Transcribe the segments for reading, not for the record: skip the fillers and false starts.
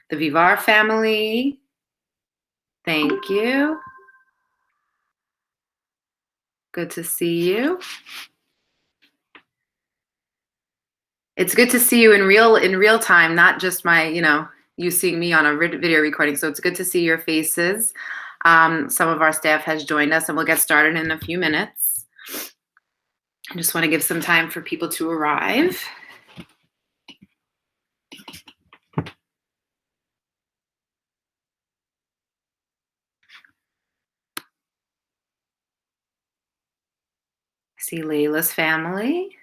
the Vivar family. Thank you. Good to see you. It's good to see you in real time, not just my, you seeing me on a video recording. So it's good to see your faces. Some of our staff has joined us, and we'll get started in a few minutes. I just want to give some time for people to arrive. I see Layla's family.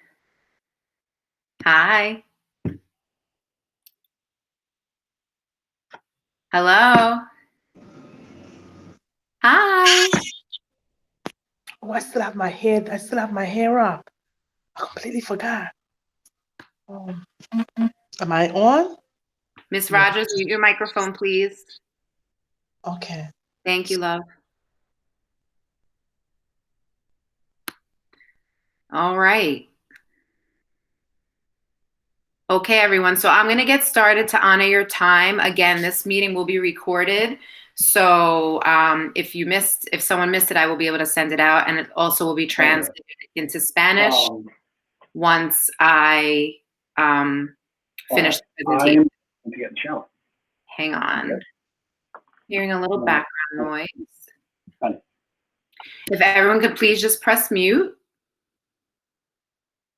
Hi. Hello. Hi. Oh, I still have my hair up. I completely forgot. Am I on? Miss Rogers, mute your microphone, please. Okay. Thank you, love. All right. Okay, everyone. So I'm going to get started to honor your time. Again, this meeting will be recorded. So if someone missed it, I will be able to send it out, and it also will be translated into Spanish once I finish the presentation. Hang on. Hearing a little background noise. If everyone could please just press mute.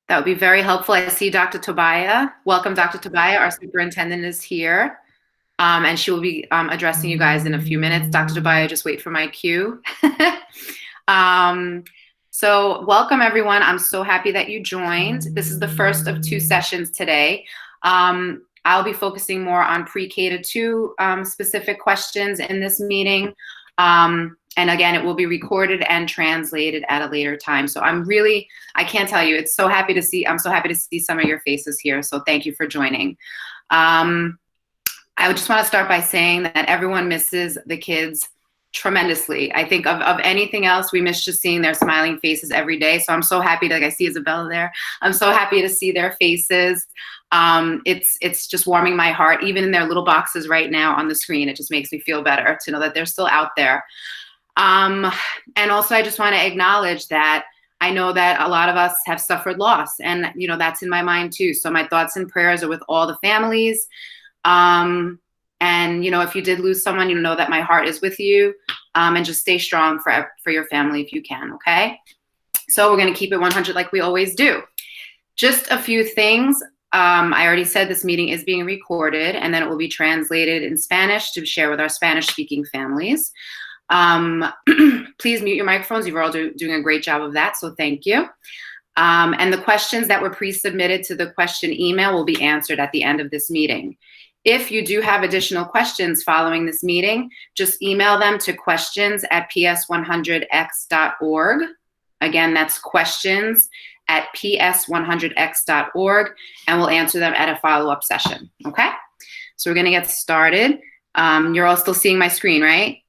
That would be very helpful. I see Dr. Tobaya. Welcome, Dr. Tobaya. Our superintendent is here, and she will be addressing you guys in a few minutes. Dr. Tobaya, just wait for my cue. So welcome, everyone. I'm so happy that you joined. This is the first of 2 sessions today. I'll be focusing more on pre-K to 2 specific questions in this meeting. And again, it will be recorded and translated at a later time. So I can't tell you, I'm so happy to see some of your faces here. So thank you for joining. I would just want to start by saying that everyone misses the kids tremendously. I think of anything else, we miss just seeing their smiling faces every day. So I'm so happy I see Isabella there. I'm so happy to see their faces. It's just warming my heart, even in their little boxes right now on the screen. It just makes me feel better to know that they're still out there. And also I just want to acknowledge that I know that a lot of us have suffered loss, and that's in my mind too. So my thoughts and prayers are with all the families. And if you did lose someone, know that my heart is with you. And just stay strong for your family if you can, okay? So we're going to keep it 100 like we always do. Just a few things. I already said this meeting is being recorded, and then it will be translated in Spanish to share with our Spanish-speaking families. Please mute your microphones. You're all doing a great job of that, so thank you. And the questions that were pre-submitted to the question email will be answered at the end of this meeting. If you do have additional questions following this meeting, just email them to questions@ps100x.org. Again, that's questions@ps100x.org, and we'll answer them at a follow-up session, okay? So we're gonna get started. You're all still seeing my screen, right?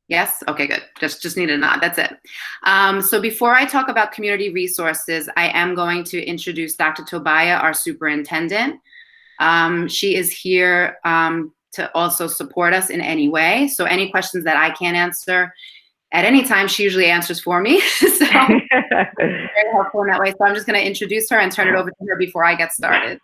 Yes? Okay, good. Just need a nod. That's it. So before I talk about community resources, I am going to introduce Dr. Tobaya, our superintendent. She is here to also support us in any way. So any questions that I can't answer at any time, she usually answers for me. So very helpful in that way. So I'm just going to introduce her and turn it over to her before I get started.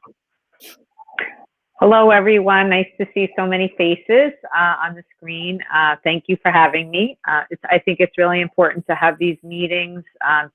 Hello, everyone. Nice to see so many faces on the screen. Thank you for having me. I think it's really important to have these meetings. Our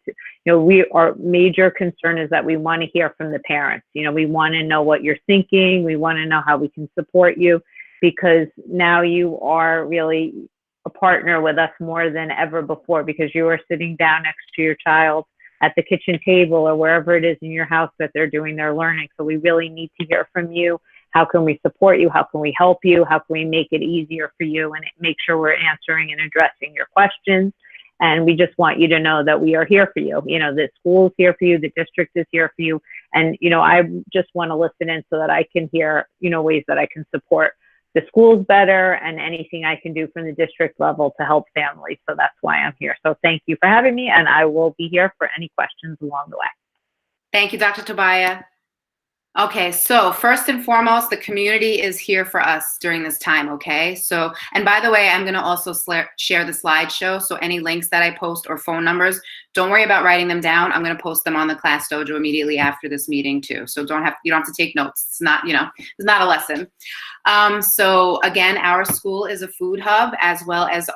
major concern is that we want to hear from the parents. We want to know what you're thinking. We want to know how we can support you, because now you are really a partner with us more than ever before, because you are sitting down next to your child at the kitchen table or wherever it is in your house that they're doing their learning. So we really need to hear from you. How can we support you? How can we help you? How can we make it easier for you and make sure we're answering and addressing your questions? And we just want you to know that we are here for you. The school is here for you. The district is here for you. And, I just want to listen in so that I can hear, ways that I can support the schools better and anything I can do from the district level to help families. So that's why I'm here. So thank you for having me. And I will be here for any questions along the way. Thank you, Dr. Tobaya. Okay, so first and foremost, the community is here for us during this time, okay? So, and by the way, I'm gonna also share the slideshow, so any links that I post or phone numbers, don't worry about writing them down. I'm gonna post them on the Class Dojo immediately after this meeting too. So you don't have to take notes. It's not, it's not a lesson. So again, our school is a food hub, as well as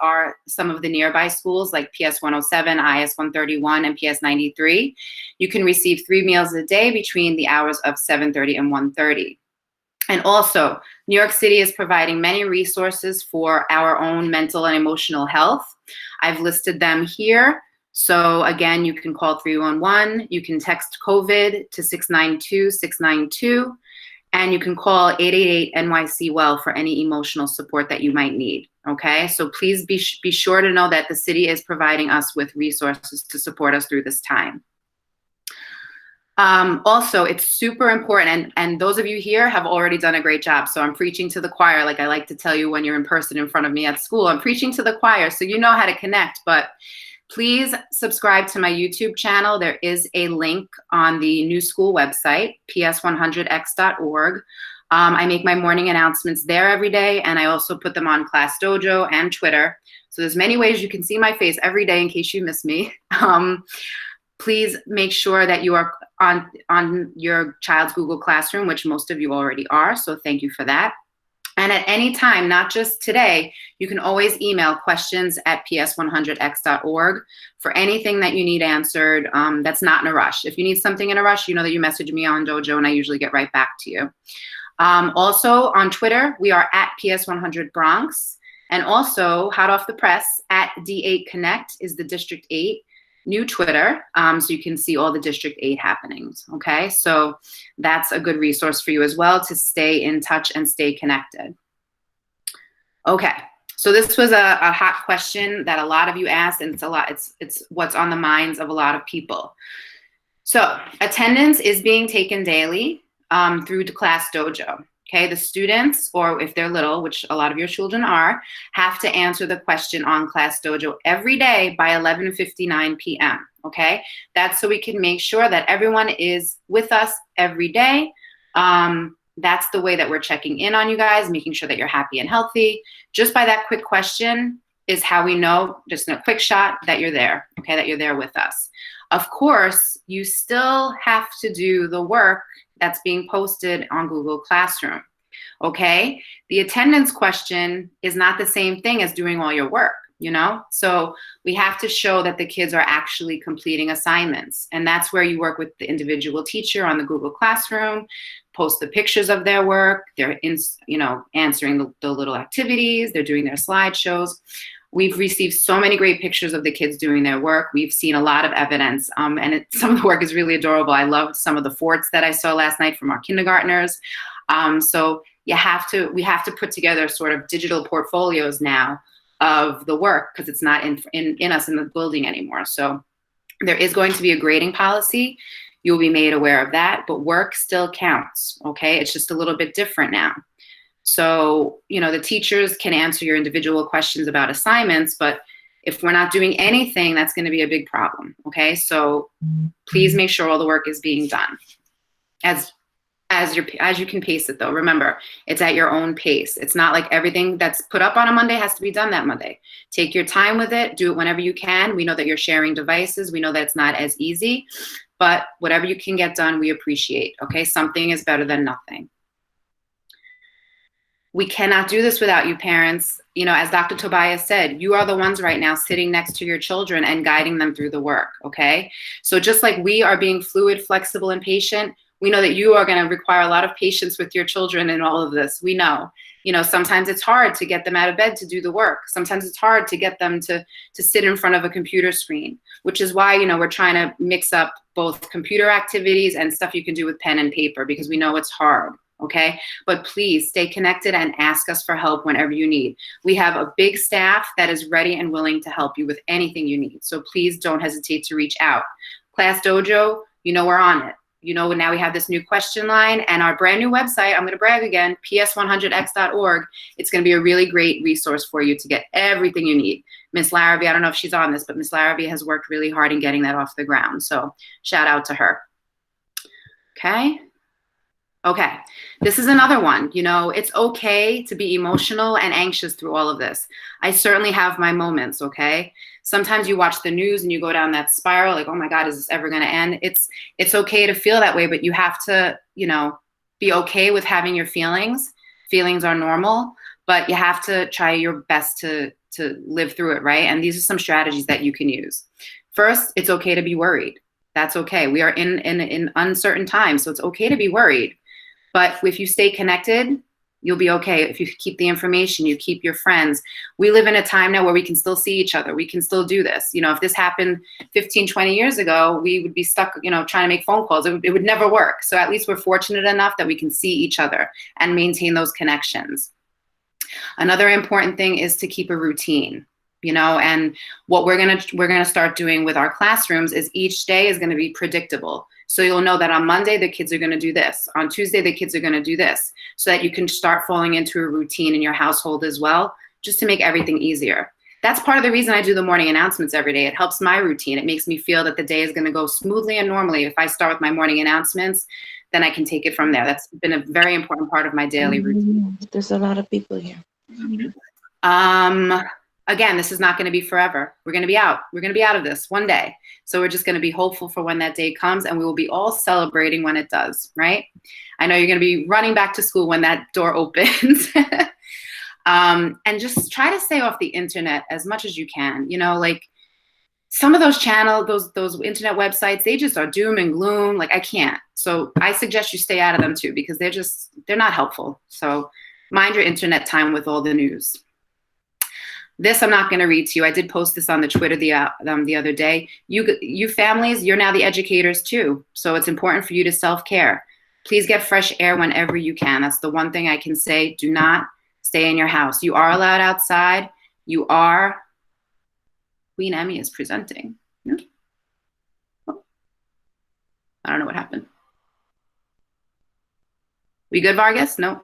some of the nearby schools like PS 107, IS 131, and PS 93. You can receive 3 meals a day between the hours of 7:30 and 1:30. And also, New York City is providing many resources for our own mental and emotional health. I've listed them here. So again, you can call 311, you can text COVID to 692-692, and you can call 888 NYC Well for any emotional support that you might need. Okay, so please be sure to know that the city is providing us with resources to support us through this time. Also, it's super important, and those of you here have already done a great job. So I'm preaching to the choir, like I like to tell you when you're in person in front of me at school. I'm preaching to the choir, so you know how to connect. But please subscribe to my YouTube channel. There is a link on the new school website, ps100x.org. I make my morning announcements there every day, and I also put them on Class Dojo and Twitter. So there's many ways you can see my face every day in case you miss me. Please make sure that you are on your child's Google Classroom, which most of you already are, so thank you for that. And at any time, not just today, you can always email questions at ps100x.org for anything that you need answered that's not in a rush. If you need something in a rush, you know that you message me on Dojo and I usually get right back to you. Also on Twitter, we are at ps100bronx, and also hot off the press, at D8 Connect is the District 8 new Twitter, so you can see all the District 8 happenings, okay? So that's a good resource for you as well to stay in touch and stay connected. Okay, so this was a hot question that a lot of you asked, and it's what's on the minds of a lot of people. So attendance is being taken daily through the Class Dojo. Okay, the students, or if they're little, which a lot of your children are, have to answer the question on Class Dojo every day by 11:59 p.m. Okay, that's so we can make sure that everyone is with us every day. That's the way that we're checking in on you guys, making sure that you're happy and healthy. Just by that quick question is how we know, just in a quick shot, that you're there, okay, that you're there with us. Of course, you still have to do the work that's being posted on Google Classroom, okay? The attendance question is not the same thing as doing all your work, you know? So we have to show that the kids are actually completing assignments, and that's where you work with the individual teacher on the Google Classroom, post the pictures of their work, they're answering the little activities, they're doing their slideshows. We've received so many great pictures of the kids doing their work. We've seen a lot of evidence, and some of the work is really adorable. I loved some of the forts that I saw last night from our kindergartners. So we have to put together sort of digital portfolios now of the work, because it's not in us in the building anymore. So there is going to be a grading policy. You'll be made aware of that, but work still counts, okay? It's just a little bit different now. So, the teachers can answer your individual questions about assignments, but if we're not doing anything, that's going to be a big problem, okay? So please make sure all the work is being done as you can pace it, though. Remember, it's at your own pace. It's not like everything that's put up on a Monday has to be done that Monday. Take your time with it. Do it whenever you can. We know that you're sharing devices. We know that it's not as easy, but whatever you can get done, we appreciate, okay? Something is better than nothing. We cannot do this without you, parents. As Dr. Tobias said, you are the ones right now sitting next to your children and guiding them through the work, okay? So just like we are being fluid, flexible, and patient, we know that you are going to require a lot of patience with your children in all of this. We know. Sometimes it's hard to get them out of bed to do the work. Sometimes it's hard to get them to sit in front of a computer screen, which is why, we're trying to mix up both computer activities and stuff you can do with pen and paper, because we know it's hard. Okay, but please stay connected and ask us for help whenever you need. We have a big staff that is ready and willing to help you with anything you need. So please don't hesitate to reach out. Class Dojo, we're on it. Now we have this new question line and our brand new website. I'm going to brag again, ps100x.org. It's going to be a really great resource for you to get everything you need. Miss Larrabee, I don't know if she's on this, but Miss Larrabee has worked really hard in getting that off the ground. So shout out to her. Okay. Okay, this is another one. You know, it's okay to be emotional and anxious through all of this. I certainly have my moments, okay? Sometimes you watch the news and you go down that spiral, like, oh my God, is this ever gonna end? It's okay to feel that way, but you have to, you know, be okay with having your feelings. Feelings are normal, but you have to try your best to live through it, right? And these are some strategies that you can use. First, it's okay to be worried. That's okay. We are in uncertain times, so it's okay to be worried. But if you stay connected, you'll be okay. If you keep the information, you keep your friends. We live in a time now where we can still see each other. We can still do this. You know, if this happened 15, 20 years ago, we would be stuck, you know, trying to make phone calls. It would never work. So at least we're fortunate enough that we can see each other and maintain those connections. Another important thing is to keep a routine. You know, and what we're gonna start doing with our classrooms is each day is gonna be predictable. So you'll know that on Monday the kids are gonna do this. On Tuesday the kids are gonna do this, so that you can start falling into a routine in your household as well, just to make everything easier. That's part of the reason I do the morning announcements every day. It helps my routine. It makes me feel that the day is gonna go smoothly and normally. If I start with my morning announcements, then I can take it from there. That's been a very important part of my daily routine. There's a lot of people here. Again, this is not going to be forever. We're going to be out. We're going to be out of this one day. So we're just going to be hopeful for when that day comes, and we will be all celebrating when it does, right? I know you're going to be running back to school when that door opens. And just try to stay off the internet as much as you can. You know, like some of those those internet websites, they just are doom and gloom. Like I can't. So I suggest you stay out of them too, because they're not helpful. So mind your internet time with all the news. This I'm not going to read to you. I did post this on the Twitter the other day. You families, you're now the educators too. So it's important for you to self-care. Please get fresh air whenever you can. That's the one thing I can say. Do not stay in your house. You are allowed outside. You are. Queen Emmy is presenting. No? Oh. I don't know what happened. We good, Vargas? No.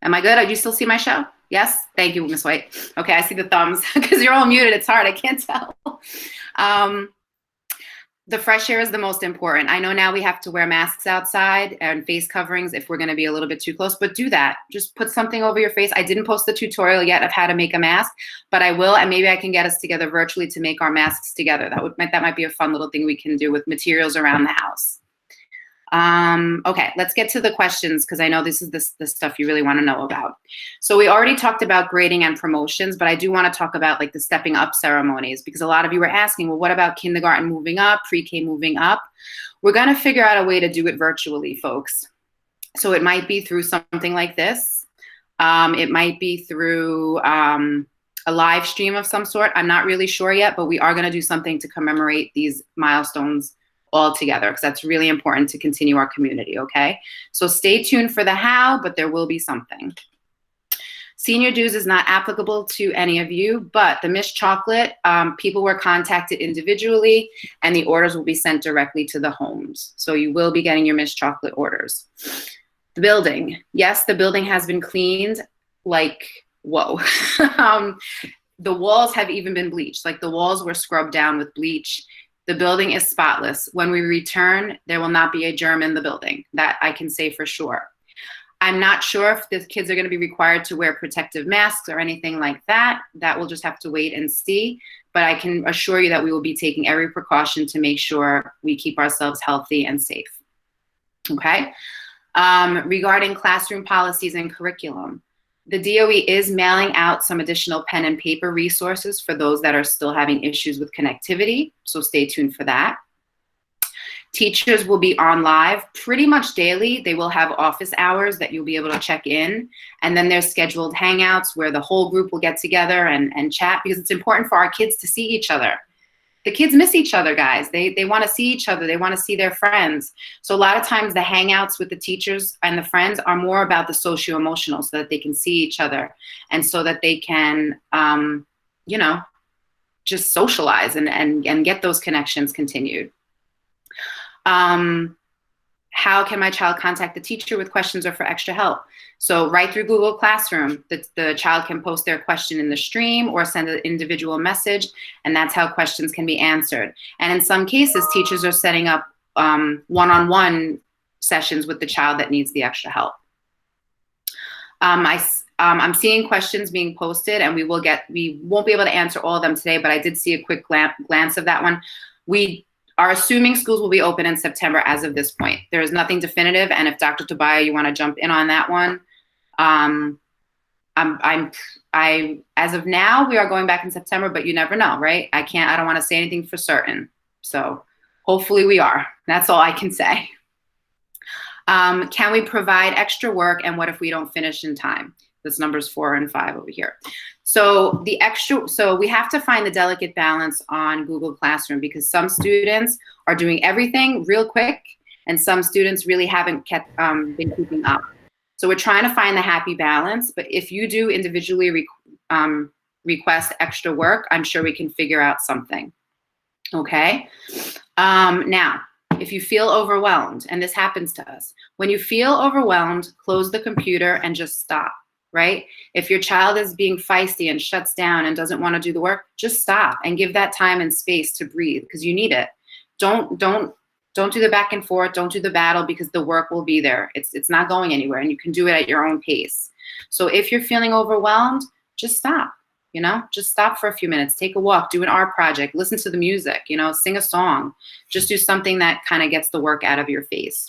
Am I good? Do you still see my show? Yes? Thank you, Ms. White. Okay, I see the thumbs because you're all muted. It's hard. I can't tell. The fresh air is the most important. I know now we have to wear masks outside and face coverings if we're going to be a little bit too close, but do that. Just put something over your face. I didn't post the tutorial yet of how to make a mask, but I will, and maybe I can get us together virtually to make our masks together. That might be a fun little thing we can do with materials around the house. Okay, let's get to the questions because I know this is the stuff you really want to know about. So we already talked about grading and promotions, but I do want to talk about like the stepping up ceremonies because a lot of you were asking, well, what about kindergarten moving up, pre-K moving up? We're going to figure out a way to do it virtually, folks. So it might be through something like this. It might be through a live stream of some sort. I'm not really sure yet, but we are going to do something to commemorate these milestones all together because that's really important to continue our community, okay? So stay tuned for the how, but there will be something. Senior dues is not applicable to any of you, but the Miss Chocolate, people were contacted individually and the orders will be sent directly to the homes. So you will be getting your Miss Chocolate orders. The building, yes, the building has been cleaned like, whoa. The walls have even been bleached. Like the walls were scrubbed down with bleach. The building is spotless. When we return, there will not be a germ in the building. That I can say for sure. I'm not sure if the kids are going to be required to wear protective masks or anything like that. That we'll just have to wait and see. But I can assure you that we will be taking every precaution to make sure we keep ourselves healthy and safe. Okay? Regarding classroom policies and curriculum, the DOE is mailing out some additional pen and paper resources for those that are still having issues with connectivity, so stay tuned for that. Teachers will be on live pretty much daily. They will have office hours that you'll be able to check in, and then there's scheduled hangouts where the whole group will get together and chat because it's important for our kids to see each other. The kids miss each other, guys. They want to see each other. They want to see their friends. So a lot of times the hangouts with the teachers and the friends are more about the socio-emotional so that they can see each other and so that they can, you know, just socialize and get those connections continued. How How can my child contact the teacher with questions or for extra help? So right through Google Classroom, the child can post their question in the stream or send an individual message, and that's how questions can be answered. And in some cases, teachers are setting up one-on-one sessions with the child that needs the extra help. I'm seeing questions being posted, and we won't be able to answer all of them today, but I did see a quick glance of that one. We are assuming schools will be open in September as of this point. There is nothing definitive, and if Dr. Tobiah, you want to jump in on that one, as of now, we are going back in September, but you never know, right? I don't want to say anything for certain. So hopefully we are. That's all I can say. Can we provide extra work, and what if we don't finish in time? This number's 4 and 5 over here. So we have to find the delicate balance on Google Classroom, because some students are doing everything real quick, and some students really haven't been keeping up. So we're trying to find the happy balance, but if you do individually request extra work, I'm sure we can figure out something, okay? Now, if you feel overwhelmed, and this happens to us, when you feel overwhelmed, close the computer and just stop, right? If your child is being feisty and shuts down and doesn't want to do the work, just stop and give that time and space to breathe, because you need it. Don't do the back and forth. Don't do the battle, because the work will be there. It's not going anywhere, and you can do it at your own pace. So if you're feeling overwhelmed, just stop. Just stop for a few minutes, take a walk, do an art project, listen to the music, sing a song, just do something that kind of gets the work out of your face.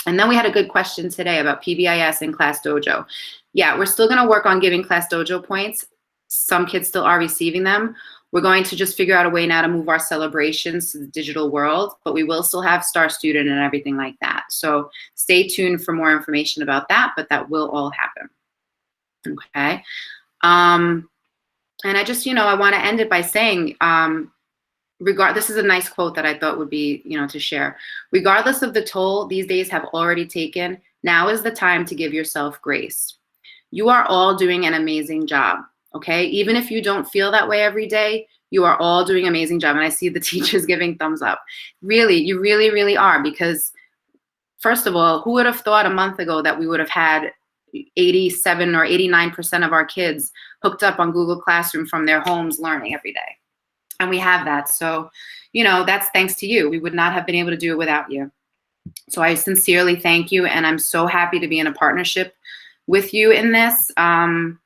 And then we had a good question today about PBIS and Class Dojo. Yeah, we're still gonna work on giving Class Dojo points. Some kids still are receiving them. We're going to just figure out a way now to move our celebrations to the digital world, but we will still have Star Student and everything like that. So stay tuned for more information about that, but that will all happen, okay? And I just, I want to end it by saying, this is a nice quote that I thought would be, to share. Regardless of the toll these days have already taken, now is the time to give yourself grace. You are all doing an amazing job, okay? Even if you don't feel that way every day, you are all doing an amazing job. And I see the teachers giving thumbs up. Really, you really, really are, because first of all, who would have thought a month ago that we would have had 87 or 89% of our kids hooked up on Google Classroom from their homes learning every day? And we have that. So, that's thanks to you. We would not have been able to do it without you. So I sincerely thank you, and I'm so happy to be in a partnership with you in this. I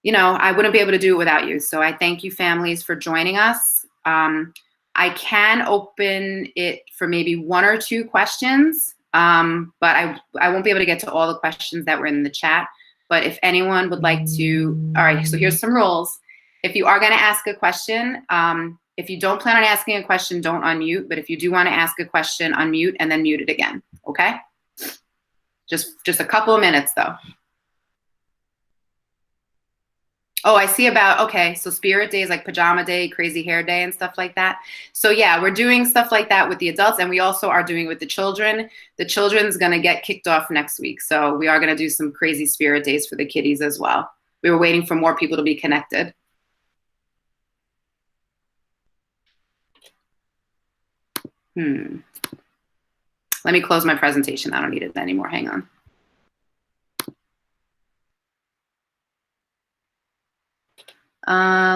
wouldn't be able to do it without you. So I thank you, families, for joining us. I can open it for maybe 1 or 2 questions. But I won't be able to get to all the questions that were in the chat. But if anyone would like to, all right, so here's some rules. If you are going to ask a question, if you don't plan on asking a question, don't unmute. But if you do want to ask a question, unmute and then mute it again, okay? Just a couple of minutes, though. Oh, I see okay, so spirit days like pajama day, crazy hair day, and stuff like that. So yeah, we're doing stuff like that with the adults, and we also are doing it with the children. The children's gonna get kicked off next week, so we are gonna do some crazy spirit days for the kiddies as well. We were waiting for more people to be connected. Let me close my presentation. I don't need it anymore, hang on.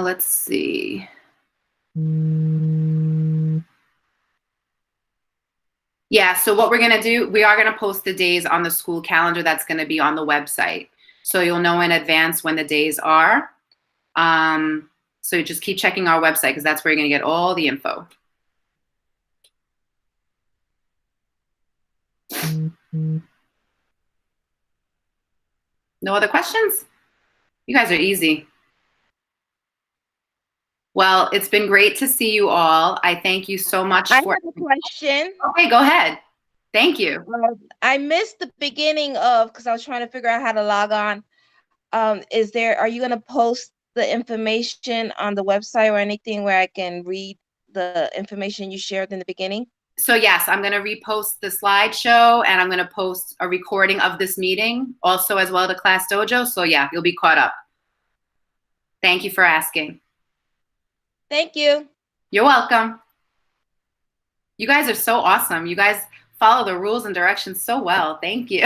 Let's see. Yeah, so what we're gonna do, we are gonna post the days on the school calendar that's gonna be on the website. So you'll know in advance when the days are. So just keep checking our website, because that's where you're gonna get all the info. No other questions? You guys are easy. Well, it's been great to see you all. I thank you so much I for— have a question. Okay, go ahead. Thank you. I missed the beginning of, because I was trying to figure out how to log on. Are you going to post the information on the website or anything where I can read the information you shared in the beginning? So yes, I'm going to repost the slideshow, and I'm going to post a recording of this meeting also as well to Class Dojo. So yeah, you'll be caught up. Thank you for asking. Thank you. You're welcome. You guys are so awesome. You guys follow the rules and directions so well. Thank you.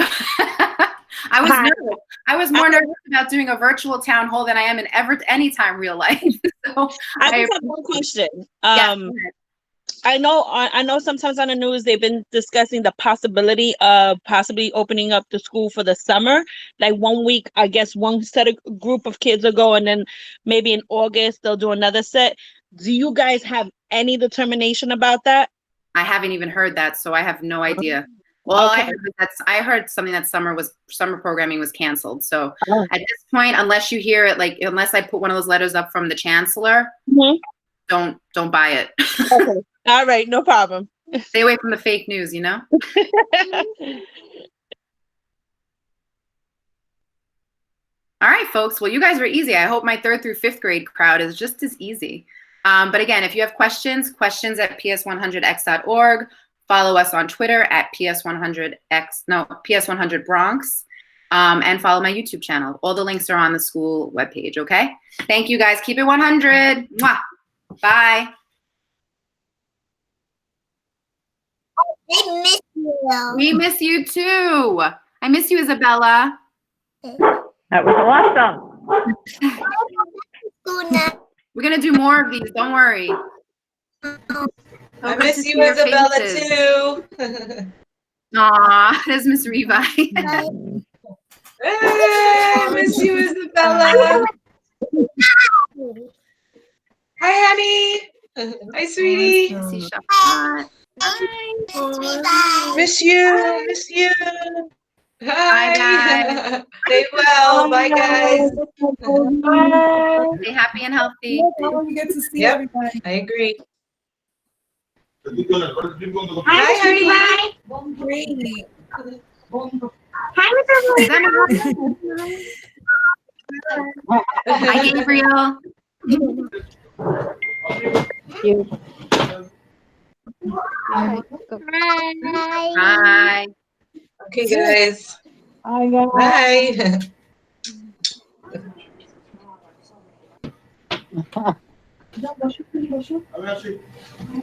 I was nervous. I was more nervous about doing a virtual town hall than I am in anytime real life. So I just have one question. yeah, I know sometimes on the news they've been discussing the possibility of possibly opening up the school for the summer. Like 1 week, I guess one group of kids will go, and then maybe in August they'll do another set. Do you guys have any determination about that? I haven't even heard that, so I have no idea. Well, Okay. I heard something that summer programming was canceled. So at this point, unless you hear it, like unless I put one of those letters up from the chancellor, don't buy it. Okay. All right, no problem. Stay away from the fake news, you know? All right, folks. Well, you guys were easy. I hope my 3rd through 5th grade crowd is just as easy. But again, if you have questions at ps100x.org. Follow us on Twitter at ps100 Bronx, and follow my YouTube channel. All the links are on the school webpage, okay? Thank you, guys. Keep it 100. Mwah. Bye. I miss you. We miss you too. I miss you, Isabella. That was awesome. School now. We're going to do more of these. Don't worry. I miss you, Isabella, too. Aw, there's Miss Revi. I miss you, Isabella. Hi, honey. Hi, sweetie. Missy Shafat. Miss you. Miss you. Hi. guys. Stay well. Bye, guys. Stay happy and healthy. We get to see Yep. everybody. I agree. Hi, Hi, honey. Great. Is that Hi, Gabriel. Hi. Okay, guys. Hi, guys. Bye.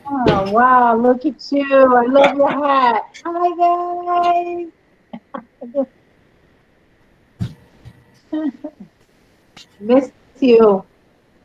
Oh, wow, look at you. I love your hat. Hi, guys. Miss you.